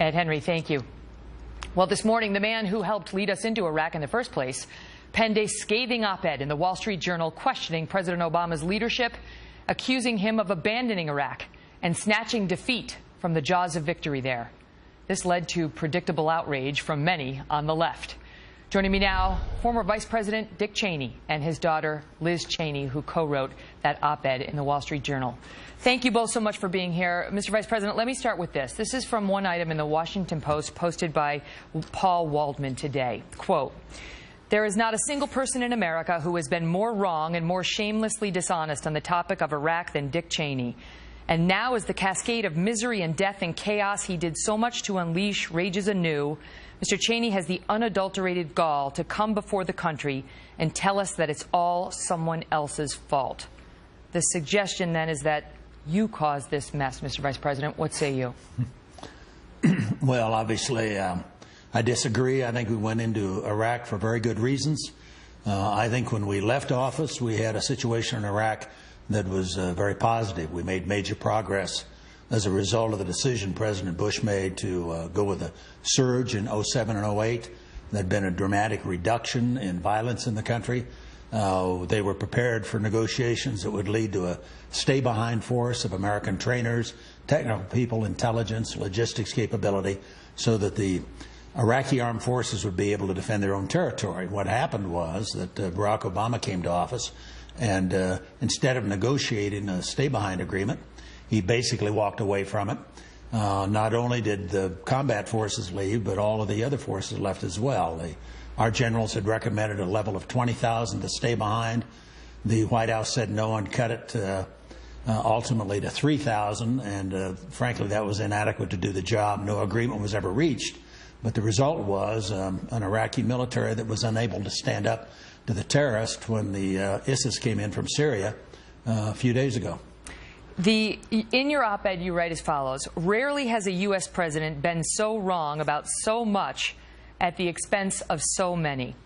Ed Henry, thank you. Well, this morning, the man who helped lead us into Iraq in the first place penned a scathing op-ed in the Wall Street Journal questioning President Obama's leadership, accusing him of abandoning Iraq and snatching defeat from the jaws of victory there. This led to predictable outrage from many on the left. Joining me now, former Vice President Dick Cheney and his daughter Liz Cheney, who co-wrote that op-ed in the Wall Street Journal. Thank you both so much for being here. Mr. Vice President, let me start with this. This is from one item in the Washington Post posted by Paul Waldman today. Quote, "There is not a single person in America who has been more wrong and more shamelessly dishonest on the topic of Iraq than Dick Cheney. And now, as the cascade of misery and death and chaos he did so much to unleash rages anew, Mr. Cheney has the unadulterated gall to come before the country and tell us that it's all someone else's fault." The suggestion then is that you caused this mess, Mr. Vice President. What say you? Well, obviously, I disagree. I think we went into Iraq for very good reasons. I think when we left office, we had a situation in Iraq that was very positive. We made major progress as a result of the decision President Bush made to go with a surge in 07 and 08. There had been a dramatic reduction in violence in the country. They were prepared for negotiations that would lead to a stay-behind force of American trainers, technical people, intelligence, logistics capability, so that the Iraqi armed forces would be able to defend their own territory. What happened was that Barack Obama came to office, and instead of negotiating a stay-behind agreement, he basically walked away from it. Not only did the combat forces leave, but all of the other forces left as well. Our generals had recommended a level of 20,000 to stay behind. The White House said no and cut it ultimately to 3,000, and frankly, that was inadequate to do the job. No agreement was ever reached, but the result was an Iraqi military that was unable to stand up to the terrorists when the ISIS came in from Syria a few days ago. In your op-ed, you write as follows: "Rarely has a U.S. president been so wrong about so much at the expense of so many.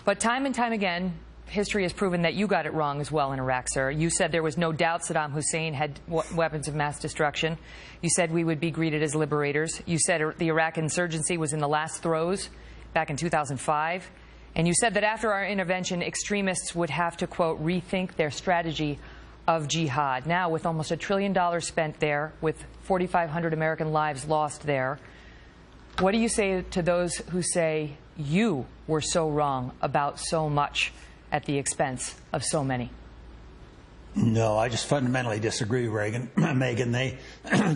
But time and time again, history has proven that you got it wrong as well in Iraq, sir. You said there was no doubt Saddam Hussein had weapons of mass destruction. You said we would be greeted as liberators. You said the Iraq insurgency was in the last throes back in 2005. And you said that after our intervention, extremists would have to, quote, rethink their strategy of jihad." Now, with almost $1 trillion spent there, with 4,500 American lives lost there, what do you say to those who say you were so wrong about so much at the expense of so many? No, I just fundamentally disagree, Megyn.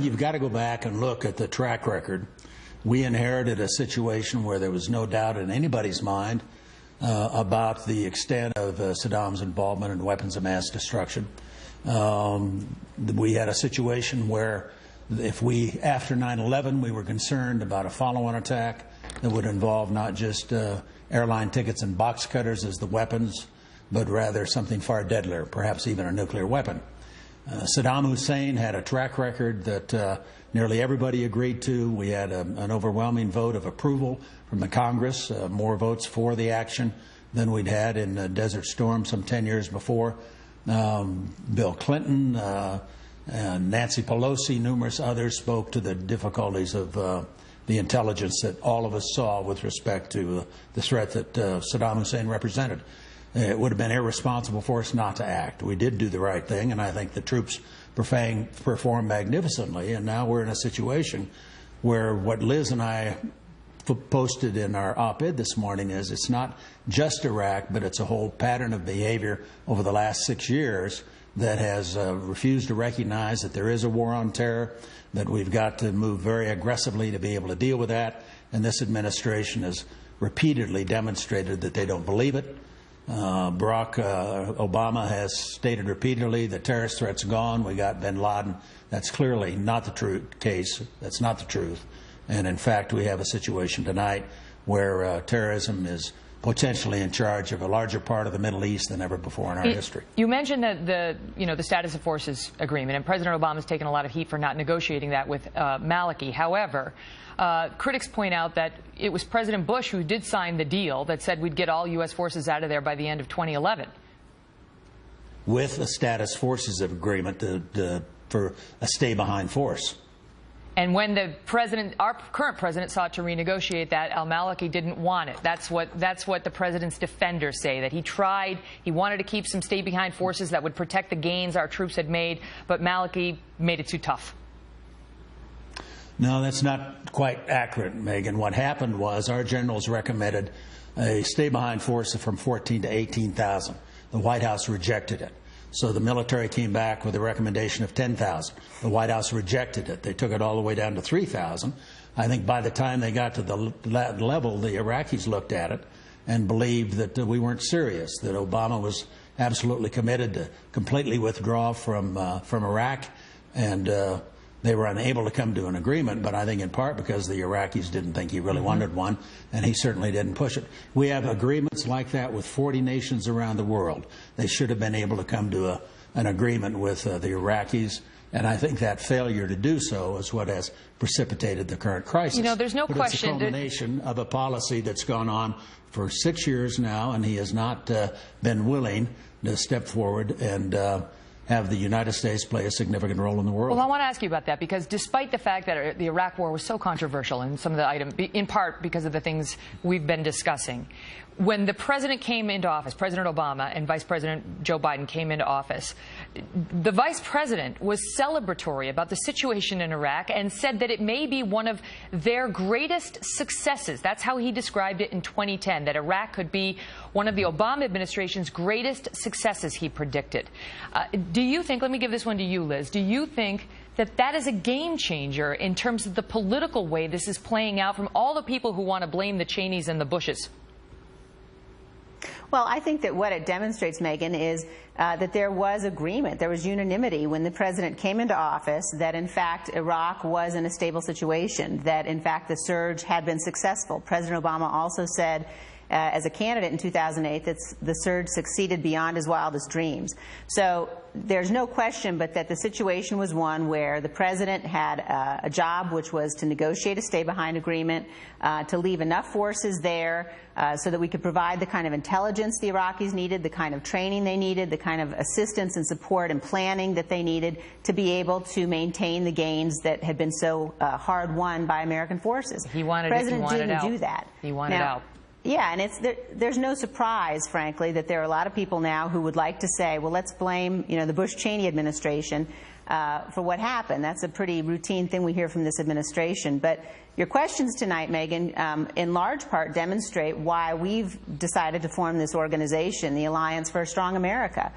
You've got to go back and look at the track record. We inherited a situation where there was no doubt in anybody's mind about the extent of Saddam's involvement in weapons of mass destruction. We had a situation where after 9/11, we were concerned about a follow-on attack that would involve not just airline tickets and box cutters as the weapons, but rather something far deadlier, perhaps even a nuclear weapon. Saddam Hussein had a track record that nearly everybody agreed to. We had an overwhelming vote of approval from the Congress, more votes for the action than we'd had in Desert Storm some 10 years before. Bill Clinton, Nancy Pelosi, numerous others spoke to the difficulties of the intelligence that all of us saw with respect to the threat that Saddam Hussein represented. It would have been irresponsible for us not to act. We did do the right thing, and I think the troops performed magnificently, and now we're in a situation where what Liz and I posted in our op-ed this morning is it's not just Iraq, but it's a whole pattern of behavior over the last 6 years that has refused to recognize that there is a war on terror, that we've got to move very aggressively to be able to deal with that, and this administration has repeatedly demonstrated that they don't believe it. Barack Obama has stated repeatedly the terrorist threat's gone. We got bin Laden. That's clearly not the case. That's not the truth. And in fact, we have a situation tonight where terrorism is potentially in charge of a larger part of the Middle East than ever before in our history. You mentioned that the status of forces agreement, and President Obama's taken a lot of heat for not negotiating that with Maliki. However, critics point out that it was President Bush who did sign the deal that said we'd get all U.S. forces out of there by the end of 2011. With a status forces agreement for a stay-behind force. And when the president, our current president, sought to renegotiate that, al-Maliki didn't want it. That's what the president's defenders say, that he tried, he wanted to keep some stay-behind forces that would protect the gains our troops had made, but Maliki made it too tough. No, that's not quite accurate, Megan. What happened was our generals recommended a stay-behind force from 14 to 18,000. The White House rejected it. So the military came back with a recommendation of 10,000. The White House rejected it. They took it all the way down to 3,000. I think by the time they got to the level, the Iraqis looked at it and believed that we weren't serious, that Obama was absolutely committed to completely withdraw from Iraq, and they were unable to come to an agreement, but I think in part because the Iraqis didn't think he really wanted one, and he certainly didn't push it. We have agreements like that with 40 nations around the world. They should have been able to come to an agreement with the Iraqis, and I think that failure to do so is what has precipitated the current crisis. You know, there's no question. It's a culmination of a policy that's gone on for 6 years now, and he has not been willing to step forward and have the United States play a significant role in the world. Well, I want to ask you about that, because despite the fact that the Iraq war was so controversial in some of the items, in part because of the things we've been discussing, when the president came into office, President Obama and Vice President Joe Biden came into office, the vice president was celebratory about the situation in Iraq and said that it may be one of their greatest successes. That's how he described it in 2010, that Iraq could be one of the Obama administration's greatest successes, he predicted. Do you think, let me give this one to you, Liz, do you think that that is a game changer in terms of the political way this is playing out from all the people who want to blame the Cheneys and the Bushes? Well, I think that what it demonstrates, Megyn, is that there was agreement, there was unanimity when the president came into office that, in fact, Iraq was in a stable situation, that, in fact, the surge had been successful. President Obama also said, as a candidate in 2008, that the surge succeeded beyond his wildest dreams. So there's no question but that the situation was one where the president had a job, which was to negotiate a stay-behind agreement, to leave enough forces there so that we could provide the kind of intelligence the Iraqis needed, the kind of training they needed, the kind of assistance and support and planning that they needed to be able to maintain the gains that had been so hard-won by American forces. He wanted the president didn't out. do that. He wanted out. Yeah, and there's no surprise, frankly, that there are a lot of people now who would like to say, well, let's blame, the Bush-Cheney administration for what happened. That's a pretty routine thing we hear from this administration. But your questions tonight, Megyn, in large part demonstrate why we've decided to form this organization, the Alliance for a Strong America,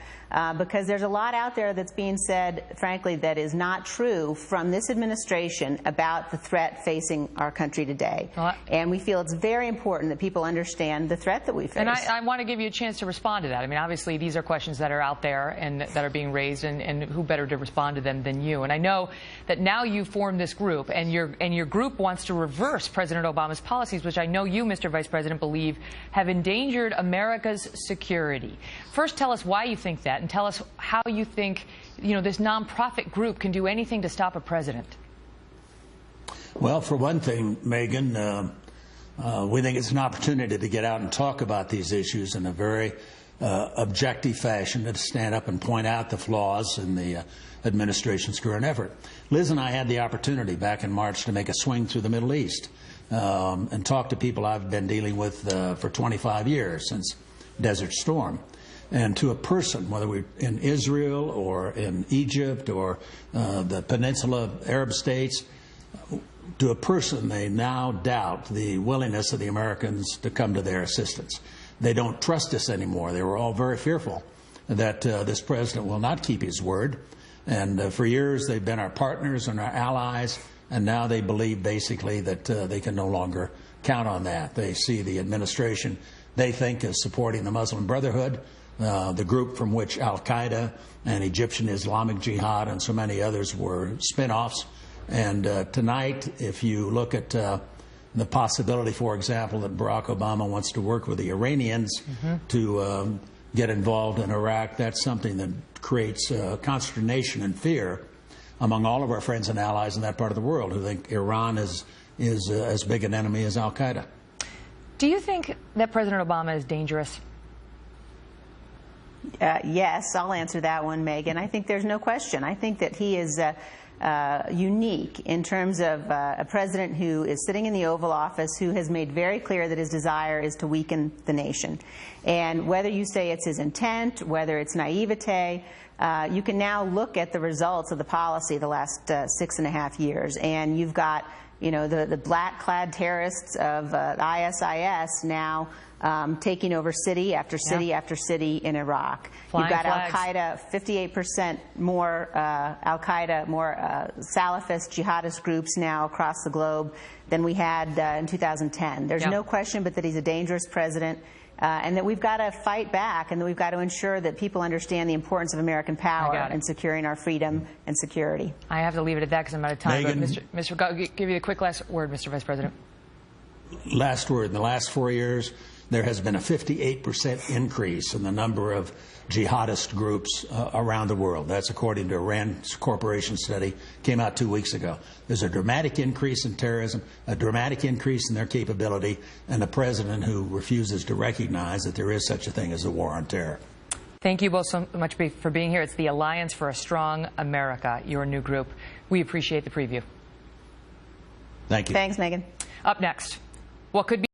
because there's a lot out there that's being said, frankly, that is not true from this administration about the threat facing our country today. And we feel it's very important that people understand the threat that we face. And I want to give you a chance to respond to that. I mean, obviously, these are questions that are out there and that are being raised, and who better to respond to them than you. And I know that now you formed this group, and your group wants to reverse President Obama's policies, which I know you, Mr. Vice President, believe have endangered America's security. First, tell us why you think that, and tell us how you think, this nonprofit group can do anything to stop a president. Well, for one thing, Megyn, we think it's an opportunity to get out and talk about these issues in a very objective fashion, to stand up and point out the flaws in the administration's current effort. Liz and I had the opportunity back in March to make a swing through the Middle East and talk to people I've been dealing with for 25 years, since Desert Storm. And to a person, whether we're in Israel or in Egypt or the Peninsula Arab states, to a person, they now doubt the willingness of the Americans to come to their assistance. They don't trust us anymore. They were all very fearful that this president will not keep his word. And for years, they've been our partners and our allies, and now they believe basically that they can no longer count on that. They see the administration, they think, as supporting the Muslim Brotherhood, the group from which al-Qaeda and Egyptian Islamic Jihad and so many others were spin-offs. And tonight, if you look at the possibility, for example, that Barack Obama wants to work with the Iranians to get involved in Iraq, that's something that creates consternation and fear among all of our friends and allies in that part of the world who think Iran is as big an enemy as al-Qaeda. Do you think that President Obama is dangerous? Yes, I'll answer that one, Megyn. I think there's no question. I think that he is unique in terms of a president who is sitting in the Oval Office, who has made very clear that his desire is to weaken the nation. And whether you say it's his intent, whether it's naivete, you can now look at the results of the policy the last 6.5 years, and you've got, you know, the black-clad terrorists of ISIS now taking over city after city after city in Iraq. Flying You've got flags. Al-Qaeda, 58% more Al-Qaeda, more Salafist jihadist groups now across the globe than we had in 2010. There's no question but that he's a dangerous president. And that we've got to fight back, and that we've got to ensure that people understand the importance of American power in securing our freedom and security. I have to leave it at that because I'm out of time. Megyn, But Mr. Give you a quick last word, Mr. Vice President. Last word. In the last 4 years, there has been a 58% increase in the number of jihadist groups around the world. That's according to a RAND Corporation study, came out 2 weeks ago. There's a dramatic increase in terrorism, a dramatic increase in their capability, and a president who refuses to recognize that there is such a thing as a war on terror. Thank you both so much for being here. It's the Alliance for a Strong America, your new group. We appreciate the preview. Thank you. Thanks, Megyn. Up next, what could be